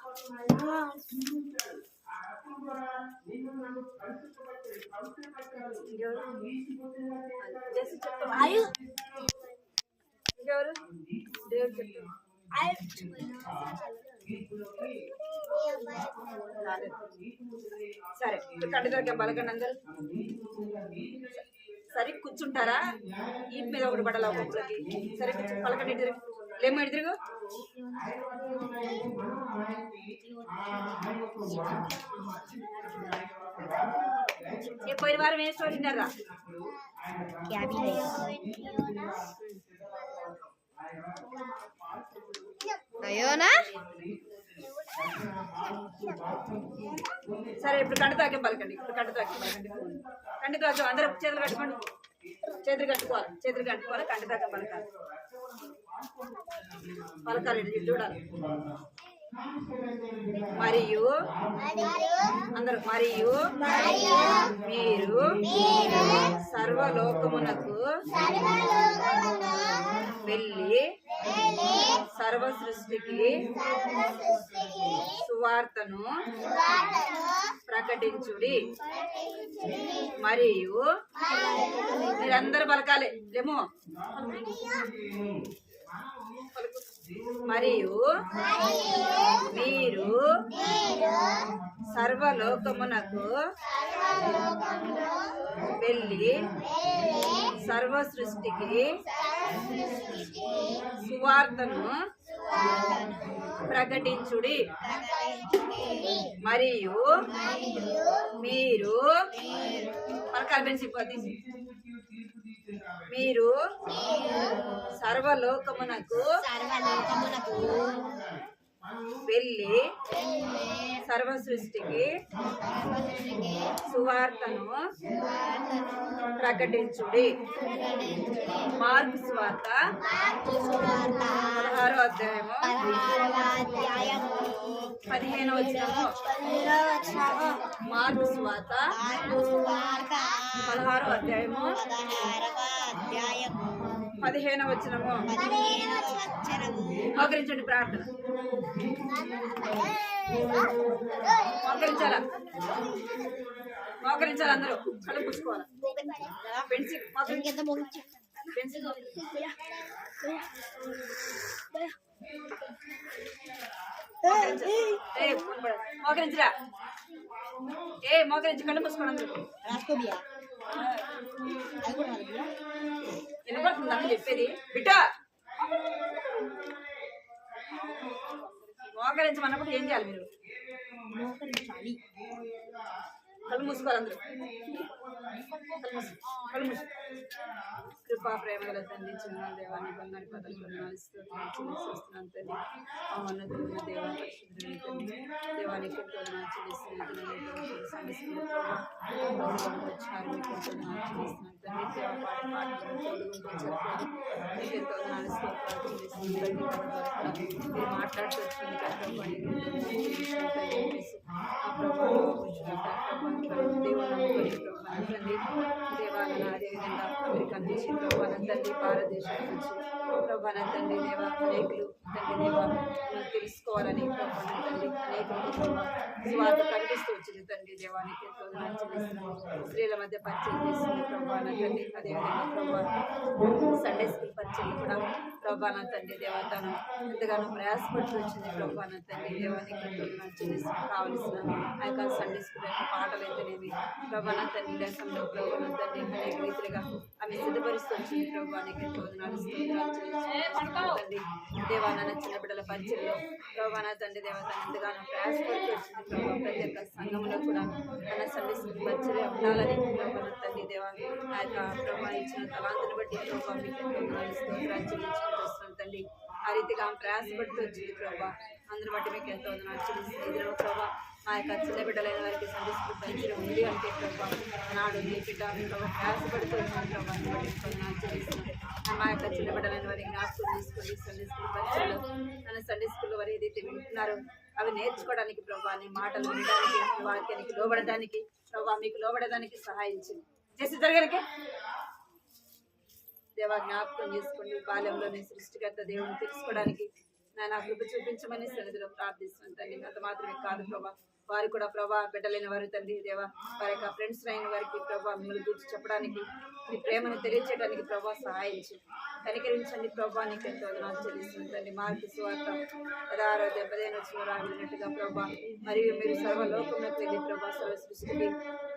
ఇంకెవరు? దేవుడు చెప్తారు. సరే కట్టు దొరికే బలకండి అందరు. సరే కూర్చుంటారా? ఈ మీద ఒకటి పడాలి ఒక్కొక్కరికి. సరే పలకండి, ఇటు తిరుగు. లేమో ఇటు తిరుగు. పోయిన వారం ఏం స్టోరీ తిన్నారా? అయ్యోనా సరే ఇప్పుడు కంటి తాకే పలకండి. ఇప్పుడు కంటి తాకే పలకండి. కంటి తాకు అందరూ చేతులు కట్టుకోండి. చేతులు కట్టుకోవాలి, చేతులు కట్టుకోవాలి. కంటి తాకే పలకాలి. పలకాలి, ఇటు చూడాలి. మరియు అందరూ మరియు మీరు సర్వలోకమునకు వెళ్ళి సర్వ సృష్టికి సువార్తను ప్రకటించుడి. మరియు మీరందరూ పలకాలి. ఏమో మరియు మీరు సర్వలోకమునకు వెళ్ళి సర్వ సృష్టికి సువార్తను ప్రకటించుడి. మరియు మీరు మీరు సర్వలోకమునకు వెళ్ళి సర్వ సృష్టికి సువార్తను ప్రకటించుడి. మార్కు సువార్త 16వ అధ్యాయము 15వ వచనము. మార్కు సువార్త 16వ అధ్యాయము 15వ వచనము. మోకరించండి, ప్రార్థన. మోకరించాలా? మోకరించాలి అందరూ. కళ్ళు పూసుకోవాలి. పెన్సిల్ మోకరించరా? మోకరించి కళ్ళు పూసుకోండి అందరూ. వినపడుతుంది అన్న చెప్పేది? బిడ్డ మోకరించమన్నప్పుడు ఏం చేయాలి మీరు? కళ్ళు మూసుకోవాలి అందరూ. కళ్ళు మూసు. కృపా ప్రేమ గల తండ్రి, చిన్న దేవాన్ని బంగారు పదలు స్తోత్రాలు చెల్లిస్తున్నాను తండ్రి. ఉన్నతమైన దేవ పరిశుద్ధుడైన తండ్రి, దేవానికి చెల్లిస్తున్నాను వచ్చారు మీకు చెల్లిస్తున్నాను తండ్రి. దేవ పాటలు మీరు మాట్లాడుతూ వచ్చింది దేవాలన అదేవిధంగా అమెరికా నుంచి ప్రభానంతండి, భారతదేశం నుంచి ప్రభానంతండి దేవ అనేకులు తండ్రి దేవ తెలుసుకోవాలని ప్రభానంతండి అనేకులు స్వార్థ ప్రకటిస్తూ వచ్చింది తండ్రి. దేవానికి స్త్రీల మధ్య పరిచయం చేస్తుంది ప్రభానంతండి. అదేవిధంగా ప్రభా సండే స్కూల్ పరిచయం కూడా ప్రభానంతండి దేవ తను ఎంతగానో ప్రయాసపడుతూ వచ్చింది ప్రభానంతండి. దేవానికి కావలసిన ఆ యొక్క సండే స్కూల్ యొక్క పాటలు అయితేనేమి ప్రభానంతండి లెసన్లో ప్రభానంతండి అనేక రీతిగా ఆమె సిద్ధపరుస్తూ వచ్చింది ప్రభానికి తండ్రి. దేవాన చిన్న బిడ్డల పరిచయంలో ప్రభాన తండ్రి దేవత ఎంతగానో ప్రయాసపడుతూ వచ్చింది ప్రభావ. ప్రతి ఒక్క సంఘంలో కూడా తన సండే స్కూల్ పరిచయం ఉండాలని ప్రభాన తండ్రి దేవ ఆ యొక్క ప్రభావ ఇచ్చిన తలాంతుని బట్టి ప్రభావ మీకు స్తోత్రాలు చెల్లించుకుంటూ తండ్రి. ఆ రీతిగా ఆమె ప్రయాసపడుతూ వచ్చింది ప్రభావ. అందరి బట్టి మీకు ఎంతో వందనాలు చెల్లిస్తుంది ప్రభావ. ఆ యొక్క చిన్న బిడ్డలైన వారికి సండే స్కూల్ పరిచయం ఉంది అంటే ప్రభావ నాడు నీ బిడ్డ ప్రభావ ప్రయాసపడుతూ వచ్చింది ప్రభావ. అందరి బట్టి వందనాలు చెల్లిస్తుంది. మా యొక్క చిన్న బిడ్డలైన వారికి జ్ఞాపకం తీసుకొని సండే స్కూల్ పరిచయంలో తన సండే స్కూల్లో వారు ఏదైతే వింటున్నారో అవి నేర్చుకోవడానికి ప్రభావ నీ మాటలు వినడానికి వాక్యానికి లోబడడానికి ప్రభావ మీకు లోబడడానికి సహాయించింది చేసి జరగడానికి దేవా జ్ఞాపకం చేసుకోండి. బాల్యంలోనే సృష్టికర్త దేవుని తెలుసుకోవడానికి నా కృప చూపించమని సన్నిధిలో ప్రార్థిస్తున్నాను తండ్రి. అంత మాత్రమే కాదు ప్రభా, వారు కూడా ప్రభా బిడ్డలైన వారు తండ్రి దేవా వారి యొక్క ఫ్రెండ్స్ అయిన వారికి ప్రభా మిమ్మల్ని గురించి చెప్పడానికి మీ ప్రేమను తెలియచేయడానికి ప్రభా సహాయించి కనికరించండి ప్రభా. నీకు ఎంతో వందనాలు చెల్లిస్తుంది తండ్రి. మార్కు సువార్త 16:15 రాబడినట్టుగా ప్రభా మరియు మీరు సర్వలోకంలోకి వెళ్ళి ప్రభా సర్వ సృష్టికి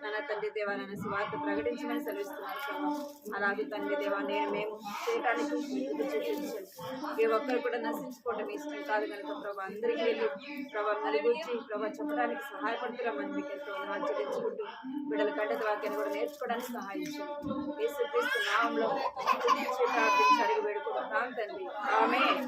నాన్న తండ్రి దేవా నన్ను సువార్త ప్రకటించమని సెలవిస్తున్నారు ప్రభా. అలాగే తండ్రి దేవా మేము చేయడానికి చూపించండి. ఏ ఒక్కరు కూడా నశించుకోవడం ఇష్టం కాదు కనుక ప్రభా అందరికీ వెళ్ళి ప్రభా మన గురించి ప్రభా చెప్పడానికి సహాయపడుతున్నామని మీకు ఎంతో వందనాలు చెల్లించుకుంటూ బిడ్డల కంటే వాక్యాన్ని కూడా నేర్చుకోవడానికి సహాయించండి. యేసుక్రీస్తు నామములో ప్రార్థించి అడిగి వేడుకుంటున్నాం తండ్రి. ఆమేన్.